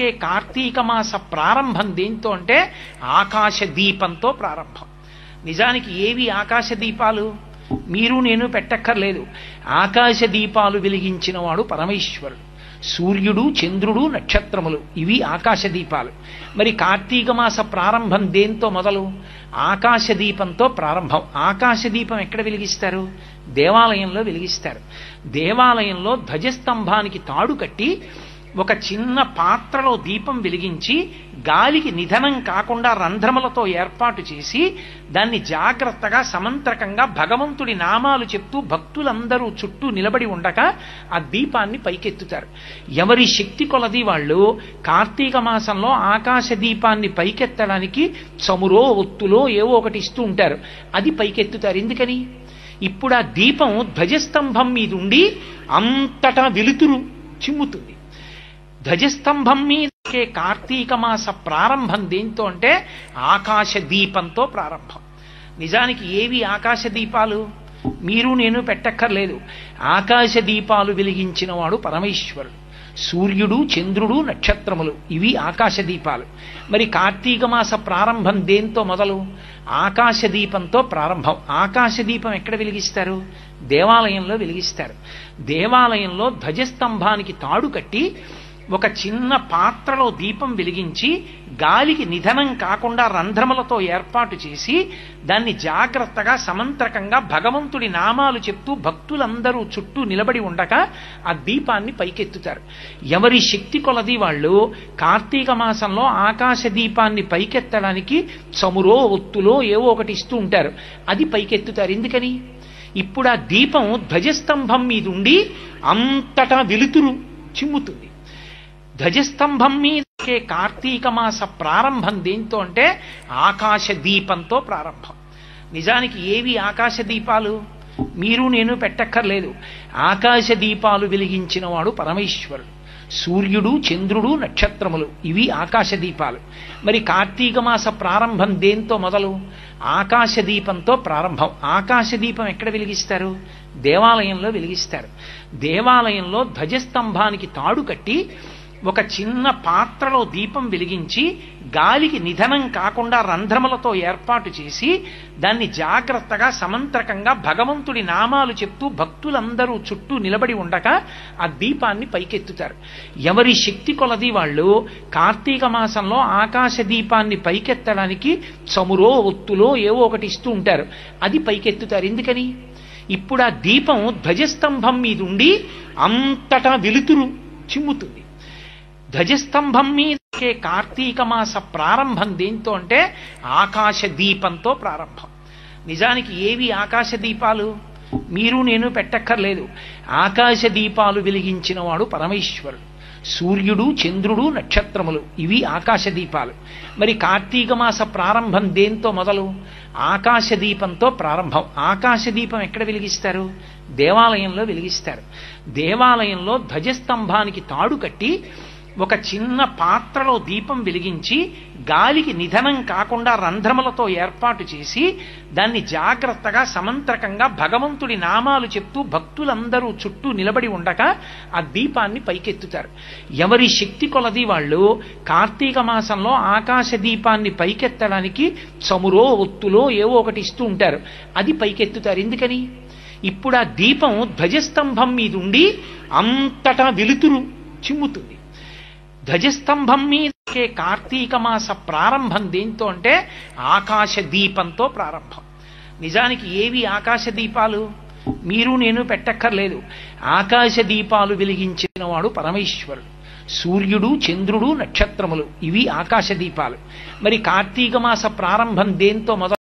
కార్తీక మాస ప్రారంభం దేంతో అంటే ఆకాశ దీపంతో ప్రారంభం. నిజానికి ఏవి ఆకాశ దీపాలు? మీరు నేను పెట్టక్కర్లేదు. ఆకాశ దీపాలు వెలిగించిన వాడు పరమేశ్వరుడు. సూర్యుడు, చంద్రుడు, నక్షత్రములు ఇవి ఆకాశ దీపాలు. మరి కార్తీక మాస ప్రారంభం దేంతో మొదలు? ఆకాశ దీపంతో ప్రారంభం. ఆకాశ దీపం ఎక్కడ వెలిగిస్తారు? దేవాలయంలో వెలిగిస్తారు. దేవాలయంలో ధ్వజస్తంభానికి తాడు కట్టి ఒక చిన్న పాత్రలో దీపం వెలిగించి గాలికి నిధనం కాకుండా రంధ్రములతో ఏర్పాటు చేసి దాన్ని జాగ్రత్తగా సమంత్రకంగా భగవంతుడి నామాలు చెప్తూ భక్తులందరూ చుట్టూ నిలబడి ఉండగా ఆ దీపాన్ని పైకెత్తుతారు. ఎవరి శక్తి కొలది వాళ్ళు కార్తీక మాసంలో ఆకాశ దీపాన్ని పైకెత్తడానికి చమురో ఒత్తులో ఏవో ఒకటి ఇస్తూ ఉంటారు. అది పైకెత్తుతారు. ఎందుకని? ఇప్పుడు ఆ దీపం ధ్వజస్తంభం మీద ఉండి అంతటా వెలుతురు చిమ్ముతుంది. ధ్వజస్తంభం మీద కార్తీక మాస ప్రారంభం దేంతో అంటే ఆకాశ దీపంతో ప్రారంభం. నిజానికి ఏవి ఆకాశ దీపాలు? మీరు నేను పెట్టక్కర్లేదు. ఆకాశ దీపాలు వెలిగించిన వాడు పరమేశ్వరుడు. సూర్యుడు, చంద్రుడు, నక్షత్రములు ఇవి ఆకాశ దీపాలు. మరి కార్తీక మాస ప్రారంభం దేంతో మొదలు? ఆకాశ దీపంతో ప్రారంభం. ఆకాశ దీపం ఎక్కడ వెలిగిస్తారు? దేవాలయంలో వెలిగిస్తారు. దేవాలయంలో ధ్వజస్తంభానికి తాడు కట్టి ఒక చిన్న పాత్రలో దీపం వెలిగించి గాలికి నిధనం కాకుండా రంధ్రములతో ఏర్పాటు చేసి దాన్ని జాగ్రత్తగా సమంత్రకంగా భగవంతుడి నామాలు చెప్తూ భక్తులందరూ చుట్టూ నిలబడి ఉండగా ఆ దీపాన్ని పైకెత్తుతారు. ఎవరి శక్తి కొలది వాళ్ళు కార్తీక మాసంలో ఆకాశ దీపాన్ని పైకెత్తడానికి చమురో ఒత్తులో ఏవో ఒకటి ఇస్తూ ఉంటారు. అది పైకెత్తుతారు. ఎందుకని? ఇప్పుడు ఆ దీపం ధ్వజస్తంభం మీద ఉండి అంతటా వెలుతురు చిమ్ముతుంది. ధ్వజస్తంభం మీద కార్తీక మాస ప్రారంభం దేంతో అంటే ఆకాశ దీపంతో ప్రారంభం. నిజానికి ఏవి ఆకాశ దీపాలు? మీరు నేను పెట్టక్కర్లేదు. ఆకాశ దీపాలు వెలిగించిన వాడు పరమేశ్వరుడు. సూర్యుడు, చంద్రుడు, నక్షత్రములు ఇవి ఆకాశ దీపాలు. మరి కార్తీక మాస ప్రారంభం దేంతో మొదలు? ఆకాశ దీపంతో ప్రారంభం. ఆకాశ దీపం ఎక్కడ వెలిగిస్తారు? దేవాలయంలో వెలిగిస్తారు. దేవాలయంలో ధ్వజస్తంభానికి తాడు కట్టి ఒక చిన్న పాత్రలో దీపం వెలిగించి గాలికి నిధనం కాకుండా రంధ్రములతో ఏర్పాటు చేసి దాన్ని జాగ్రత్తగా సమంత్రకంగా భగవంతుడి నామాలు చెప్తూ భక్తులందరూ చుట్టూ నిలబడి ఉండగా ఆ దీపాన్ని పైకెత్తుతారు. ఎవరి శక్తి కొలది వాళ్ళు కార్తీక మాసంలో ఆకాశ దీపాన్ని పైకెత్తడానికి చమురో ఒత్తులో ఏవో ఒకటి ఇస్తూ ఉంటారు. అది పైకెత్తుతారు. ఎందుకని? ఇప్పుడు ఆ దీపం ధ్వజస్తంభం మీద ఉండి అంతటా వెలుతురు చిమ్ముతుంది. ధ్వజస్తంభం మీద కార్తీక మాస ప్రారంభం దేంతో అంటే ఆకాశ దీపంతో ప్రారంభం. నిజానికి ఏవి ఆకాశ దీపాలు? మీరు నేను పెట్టక్కర్లేదు. ఆకాశ దీపాలు వెలిగించిన వాడు పరమేశ్వరుడు. సూర్యుడు, చంద్రుడు, నక్షత్రములు ఇవి ఆకాశ దీపాలు. మరి కార్తీక మాస ప్రారంభం దేంతో మొదలు? ఆకాశ దీపంతో ప్రారంభం. ఆకాశ దీపం ఎక్కడ వెలిగిస్తారు? దేవాలయంలో వెలిగిస్తారు. దేవాలయంలో ధ్వజస్తంభానికి తాడు కట్టి ఒక చిన్న పాత్రలో దీపం వెలిగించి గాలికి నిధనం కాకుండా రంధ్రములతో ఏర్పాటు చేసి దాన్ని జాగ్రత్తగా సమంత్రకంగా భగవంతుడి నామాలు చెప్తూ భక్తులందరూ చుట్టూ నిలబడి ఉండగా ఆ దీపాన్ని పైకెత్తుతారు. ఎవరి శక్తి కొలది వాళ్ళు కార్తీక మాసంలో ఆకాశ దీపాన్ని పైకెత్తడానికి చమురో ఒత్తులో ఏవో ఒకటి ఇస్తూ ఉంటారు. అది పైకెత్తుతారు. ఎందుకని? ఇప్పుడు ఆ దీపం ధ్వజస్తంభం మీద ఉండి అంతటా వెలుతురు చిమ్ముతుంది. ధ్వజస్తంభం మీద కార్తీక మాస ప్రారంభం దేంతో అంటే ఆకాశ దీపంతో ప్రారంభం. నిజానికి ఏవి ఆకాశ దీపాలు? మీరు నేను పెట్టక్కర్లేదు. ఆకాశ దీపాలు వెలిగించిన వాడు పరమేశ్వరుడు. సూర్యుడు, చంద్రుడు, నక్షత్రములు ఇవి ఆకాశ దీపాలు. మరి కార్తీక మాస ప్రారంభం దేంతో మొదలు?